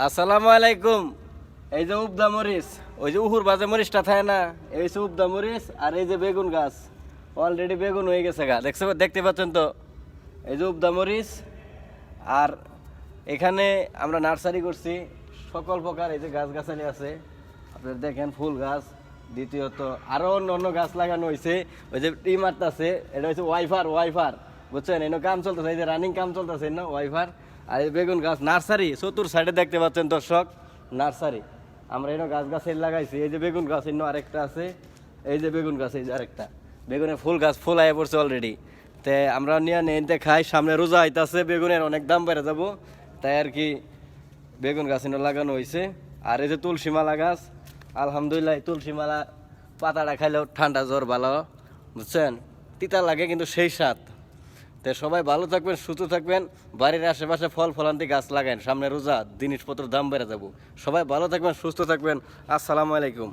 আসসালামু আলাইকুম। এই যে উবদা মরিচ, ওই যে উহুর বাজে মরিচটা থাকে না, এই হচ্ছে উবদা মরিচ। আর এই যে বেগুন গাছ, অলরেডি বেগুন হয়ে গেছে গা, দেখতে পাচ্ছেন তো। এই যে উবদা মরিচ। আর এখানে আমরা নার্সারি করছি সকল প্রকার, এই যে গাছগাছালি আছে আপনার দেখেন, ফুল গাছ। দ্বিতীয়ত আরও অন্য অন্য গাছ লাগানো হয়েছে। ওই যে মারতেছে, এটা হচ্ছে ওয়াইফার বুঝছেন, এনে কাম চলতেছে, এই যে রানিং কাম চলতেছে না ওয়াইফার। আর এই বেগুন গাছ নার্সারি চতুর সাইডে দেখতে পাচ্ছেন দর্শক, নার্সারি। আমরা এনে গাছ লাগাইছি। এই যে বেগুন গাছ এনে আরেকটা আছে, এই যে বেগুন গাছ, এই যে আরেকটা বেগুনের ফুল গাছ, ফুল আয়ে পড়ছে অলরেডি। তে আমরা নিয়ে নিতে খাই, সামনে রোজা আইতাছে, বেগুনের অনেক দাম বেড়ে যাব, তাই আর কি বেগুন গাছ এনে লাগানো হয়েছে। আর এই যে তুলসী মালা গাছ, আলহামদুলিল্লাহ তুলসী মালা পাতাটা খাইলেও ঠান্ডা জ্বর ভালো, বুঝছেন। তিতা লাগে কিন্তু সেই স্বাদ। তো সবাই ভালো থাকবেন, সুস্থ থাকবেন, বাড়ির আশেপাশে ফল ফলান্তি গাছ লাগান, সামনে রোজা, জিনিসপত্র দাম বেড়ে যাব। সবাই ভালো থাকবেন, সুস্থ থাকবেন। আসসালামু আলাইকুম।